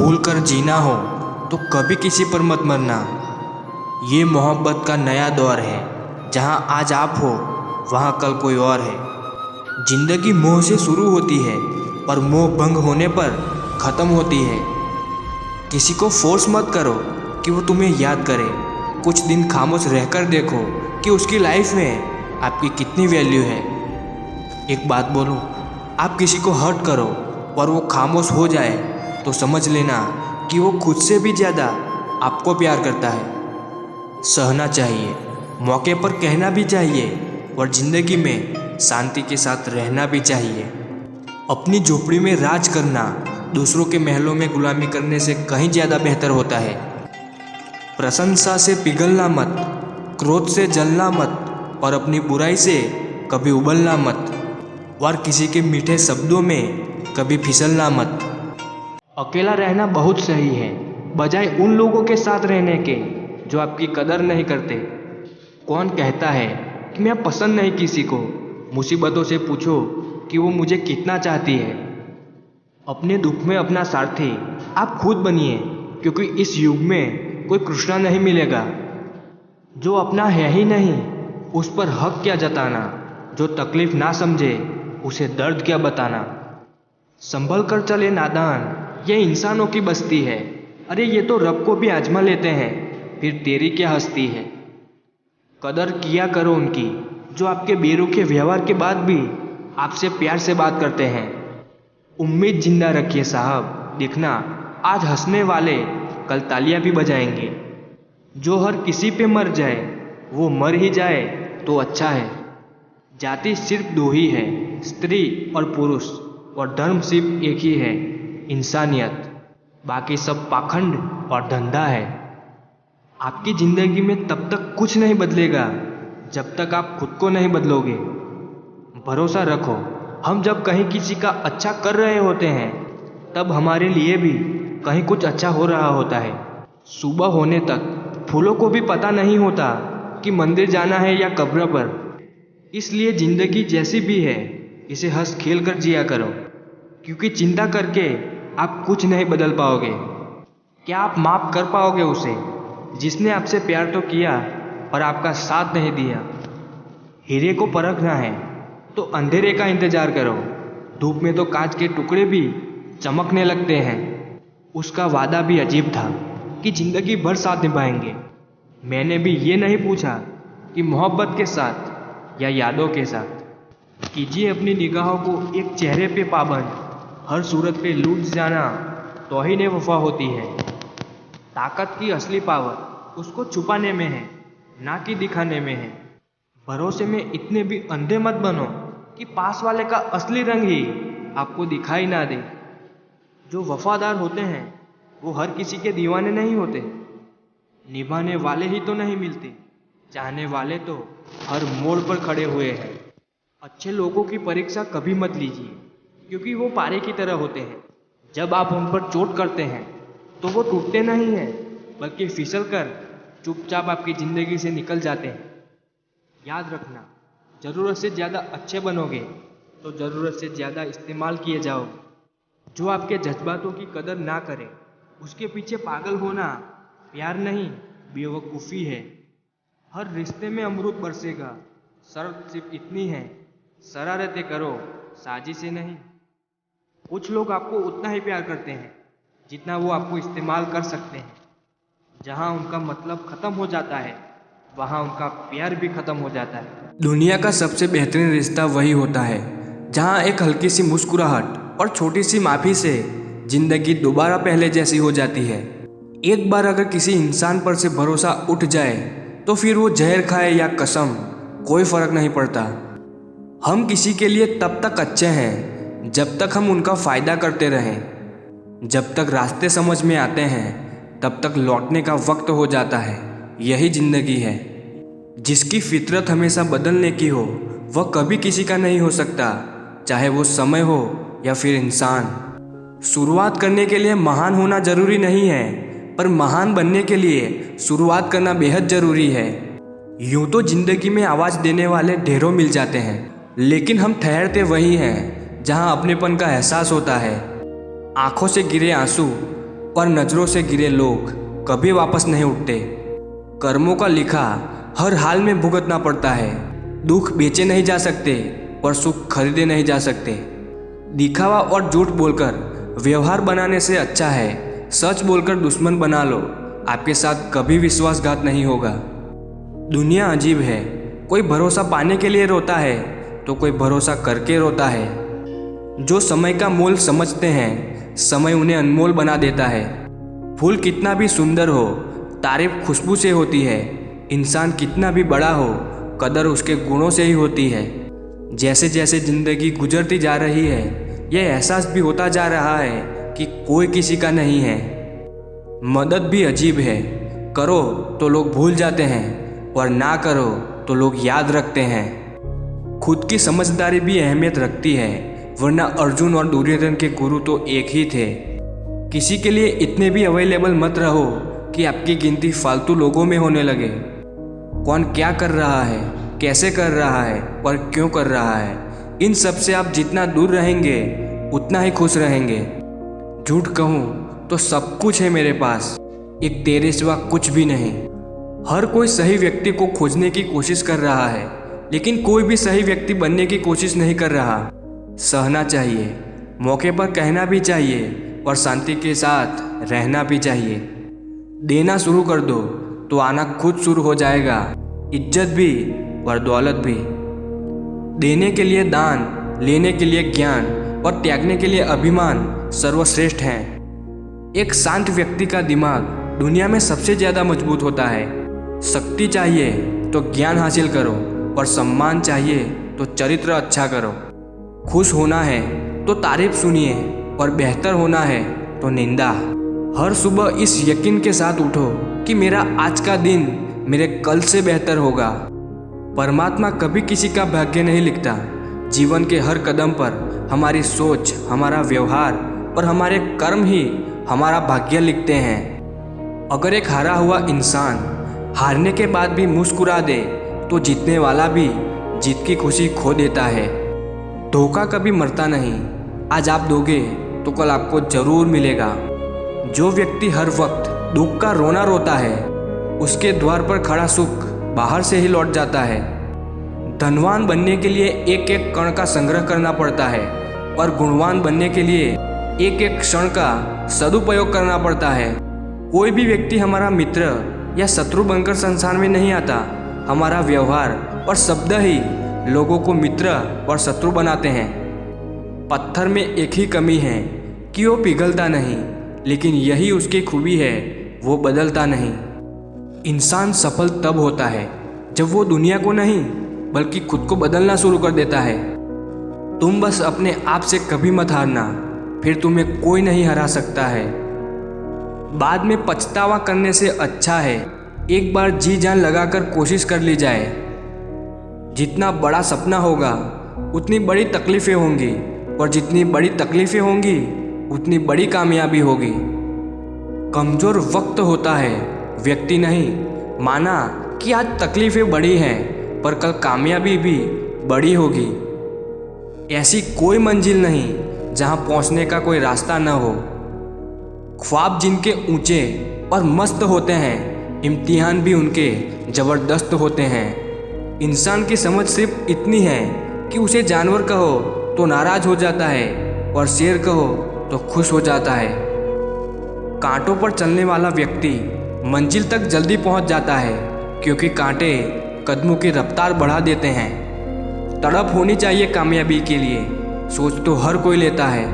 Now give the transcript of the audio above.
भूल कर जीना हो तो कभी किसी पर मत मरना। ये मोहब्बत का नया दौर है, जहाँ आज आप हो वहाँ कल कोई और है। जिंदगी मोह से शुरू होती है, पर मोह भंग होने पर ख़त्म होती है। किसी को फोर्स मत करो कि वो तुम्हें याद करे। कुछ दिन खामोश रहकर देखो कि उसकी लाइफ में आपकी कितनी वैल्यू है। एक बात बोलूं, आप किसी को हर्ट करो और वो खामोश हो जाए तो समझ लेना कि वो खुद से भी ज़्यादा आपको प्यार करता है। सहना चाहिए, मौके पर कहना भी चाहिए और ज़िंदगी में शांति के साथ रहना भी चाहिए। अपनी झोपड़ी में राज करना दूसरों के महलों में गुलामी करने से कहीं ज़्यादा बेहतर होता है। प्रशंसा से पिघलना मत, क्रोध से जलना मत और अपनी बुराई से कभी उबलना मत और किसी के मीठे शब्दों में कभी फिसलना मत। अकेला रहना बहुत सही है, बजाय उन लोगों के साथ रहने के जो आपकी कदर नहीं करते। कौन कहता है कि मैं पसंद नहीं किसी को? मुसीबतों से पूछो कि वो मुझे कितना चाहती है। अपने दुख में अपना सारथी आप खुद बनिए, क्योंकि इस युग में कोई कृष्णा नहीं मिलेगा। जो अपना है ही नहीं उस पर हक क्या जताना, जो तकलीफ ना समझे उसे दर्द क्या बताना। संभल कर चले नादान, ये इंसानों की बस्ती है। अरे ये तो रब को भी आजमा लेते हैं, फिर तेरी क्या हस्ती है। कदर किया करो उनकी जो आपके बेरुखे व्यवहार के बाद भी आपसे प्यार से बात करते हैं। उम्मीद जिंदा रखिए साहब, देखना आज हंसने वाले कल तालियां भी बजाएंगे। जो हर किसी पे मर जाए वो मर ही जाए तो अच्छा है। जाति सिर्फ दो ही है, स्त्री और पुरुष, और धर्म सिर्फ एक ही है, इंसानियत। बाकी सब पाखंड और धंधा है। आपकी ज़िंदगी में तब तक कुछ नहीं बदलेगा जब तक आप खुद को नहीं बदलोगे। भरोसा रखो, हम जब कहीं किसी का अच्छा कर रहे होते हैं तब हमारे लिए भी कहीं कुछ अच्छा हो रहा होता है। सुबह होने तक फूलों को भी पता नहीं होता कि मंदिर जाना है या कब्र पर। इसलिए ज़िंदगी जैसी भी है इसे हंस खेल कर जिया करो, क्योंकि चिंता करके आप कुछ नहीं बदल पाओगे। क्या आप माफ़ कर पाओगे उसे जिसने आपसे प्यार तो किया और आपका साथ नहीं दिया? हीरे को परखना है तो अंधेरे का इंतजार करो। धूप में तो कांच के टुकड़े भी चमकने लगते हैं। उसका वादा भी अजीब था कि ज़िंदगी भर साथ निभाएंगे। मैंने भी ये नहीं पूछा कि मोहब्बत के साथ या यादों के साथ। कीजिए अपनी निगाहों को एक चेहरे पे पाबंद, हर सूरत पे लूट जाना तौहीन वफा होती है। ताकत की असली पावर उसको छुपाने में है, ना कि दिखाने में है। भरोसे में इतने भी अंधे मत बनो कि पास वाले का असली रंग ही आपको दिखाई ना दे। जो वफादार होते हैं वो हर किसी के दीवाने नहीं होते। निभाने वाले ही तो नहीं मिलते, चाहने वाले तो हर मोड़ पर खड़े हुए हैं। अच्छे लोगों की परीक्षा कभी मत लीजिए, क्योंकि वो पारे की तरह होते हैं। जब आप उन पर चोट करते हैं तो वो टूटते नहीं हैं, बल्कि फिसल कर चुपचाप आपकी ज़िंदगी से निकल जाते हैं। याद रखना, ज़रूरत से ज़्यादा अच्छे बनोगे तो ज़रूरत से ज़्यादा इस्तेमाल किए जाओगे। जो आपके जज्बातों की कदर ना करे उसके पीछे पागल होना प्यार नहीं, बेवकूफ़ी है। हर रिश्ते में अमरूद बरसेगा, शर्त सिर्फ इतनी है, शरारतें करो, साजिशें नहीं। कुछ लोग आपको उतना ही प्यार करते हैं जितना वो आपको इस्तेमाल कर सकते हैं। जहाँ उनका मतलब ख़त्म हो जाता है वहाँ उनका प्यार भी ख़त्म हो जाता है। दुनिया का सबसे बेहतरीन रिश्ता वही होता है जहाँ एक हल्की सी मुस्कुराहट और छोटी सी माफ़ी से ज़िंदगी दोबारा पहले जैसी हो जाती है। एक बार अगर किसी इंसान पर से भरोसा उठ जाए तो फिर वो जहर खाए या कसम, कोई फ़र्क नहीं पड़ता। हम किसी के लिए तब तक अच्छे हैं जब तक हम उनका फ़ायदा करते रहें। जब तक रास्ते समझ में आते हैं तब तक लौटने का वक्त हो जाता है। यही ज़िंदगी है। जिसकी फितरत हमेशा बदलने की हो वह कभी किसी का नहीं हो सकता, चाहे वो समय हो या फिर इंसान। शुरुआत करने के लिए महान होना ज़रूरी नहीं है, पर महान बनने के लिए शुरुआत करना बेहद ज़रूरी है। यूँ तो ज़िंदगी में आवाज़ देने वाले ढेरों मिल जाते हैं, लेकिन हम ठहरते वही हैं जहाँ अपनेपन का एहसास होता है। आँखों से गिरे आंसू और नज़रों से गिरे लोग कभी वापस नहीं उठते। कर्मों का लिखा हर हाल में भुगतना पड़ता है। दुख बेचे नहीं जा सकते और सुख खरीदे नहीं जा सकते। दिखावा और झूठ बोलकर व्यवहार बनाने से अच्छा है सच बोलकर दुश्मन बना लो, आपके साथ कभी विश्वासघात नहीं होगा। दुनिया अजीब है, कोई भरोसा पाने के लिए रोता है तो कोई भरोसा करके रोता है। जो समय का मोल समझते हैं, समय उन्हें अनमोल बना देता है। फूल कितना भी सुंदर हो, तारीफ खुशबू से होती है। इंसान कितना भी बड़ा हो, कदर उसके गुणों से ही होती है। जैसे जैसे जिंदगी गुजरती जा रही है, यह एहसास भी होता जा रहा है कि कोई किसी का नहीं है। मदद भी अजीब है, करो तो लोग भूल जाते हैं और ना करो तो लोग याद रखते हैं। खुद की समझदारी भी अहमियत रखती है, वरना अर्जुन और दुर्योधन के गुरु तो एक ही थे। किसी के लिए इतने भी अवेलेबल मत रहो कि आपकी गिनती फालतू लोगों में होने लगे। कौन क्या कर रहा है, कैसे कर रहा है और क्यों कर रहा है, इन सब से आप जितना दूर रहेंगे उतना ही खुश रहेंगे। झूठ कहूँ तो सब कुछ है मेरे पास, एक तेरे सिवा कुछ भी नहीं। हर कोई सही व्यक्ति को खोजने की कोशिश कर रहा है, लेकिन कोई भी सही व्यक्ति बनने की कोशिश नहीं कर रहा। सहना चाहिए, मौके पर कहना भी चाहिए और शांति के साथ रहना भी चाहिए। देना शुरू कर दो तो आना खुद शुरू हो जाएगा, इज्जत भी और दौलत भी। देने के लिए दान, लेने के लिए ज्ञान और त्यागने के लिए अभिमान सर्वश्रेष्ठ हैं। एक शांत व्यक्ति का दिमाग दुनिया में सबसे ज़्यादा मजबूत होता है। शक्ति चाहिए तो ज्ञान हासिल करो और सम्मान चाहिए तो चरित्र अच्छा करो। खुश होना है तो तारीफ सुनिए और बेहतर होना है तो निंदा। हर सुबह इस यकीन के साथ उठो कि मेरा आज का दिन मेरे कल से बेहतर होगा। परमात्मा कभी किसी का भाग्य नहीं लिखता। जीवन के हर कदम पर हमारी सोच, हमारा व्यवहार और हमारे कर्म ही हमारा भाग्य लिखते हैं। अगर एक हारा हुआ इंसान हारने के बाद भी मुस्कुरा दे तो जीतने वाला भी जीत की खुशी खो देता है। धोखा कभी मरता नहीं, आज आप दोगे तो कल आपको जरूर मिलेगा। जो व्यक्ति हर वक्त दुख का रोना रोता है, उसके द्वार पर खड़ा सुख बाहर से ही लौट जाता है। धनवान बनने के लिए एक एक कण का संग्रह करना पड़ता है और गुणवान बनने के लिए एक एक क्षण का सदुपयोग करना पड़ता है। कोई भी व्यक्ति हमारा मित्र या शत्रु बनकर संसार में नहीं आता। हमारा व्यवहार और शब्द ही लोगों को मित्र और शत्रु बनाते हैं। पत्थर में एक ही कमी है कि वो पिघलता नहीं, लेकिन यही उसकी खूबी है, वो बदलता नहीं। इंसान सफल तब होता है जब वो दुनिया को नहीं बल्कि खुद को बदलना शुरू कर देता है। तुम बस अपने आप से कभी मत हारना, फिर तुम्हें कोई नहीं हरा सकता है। बाद में पछतावा करने से अच्छा है एक बार जी जान लगाकर कोशिश कर ली जाए। जितना बड़ा सपना होगा उतनी बड़ी तकलीफ़ें होंगी और जितनी बड़ी तकलीफ़ें होंगी उतनी बड़ी कामयाबी होगी। कमज़ोर वक्त होता है, व्यक्ति नहीं। माना कि आज तकलीफ़ें बड़ी हैं पर कल कामयाबी भी बड़ी होगी। ऐसी कोई मंजिल नहीं जहां पहुंचने का कोई रास्ता न हो। ख्वाब जिनके ऊंचे और मस्त होते हैं, इम्तिहान भी उनके ज़बरदस्त होते हैं। इंसान की समझ सिर्फ इतनी है कि उसे जानवर कहो तो नाराज हो जाता है और शेर कहो तो खुश हो जाता है। कांटों पर चलने वाला व्यक्ति मंजिल तक जल्दी पहुंच जाता है, क्योंकि कांटे कदमों की रफ्तार बढ़ा देते हैं। तड़प होनी चाहिए कामयाबी के लिए, सोच तो हर कोई लेता है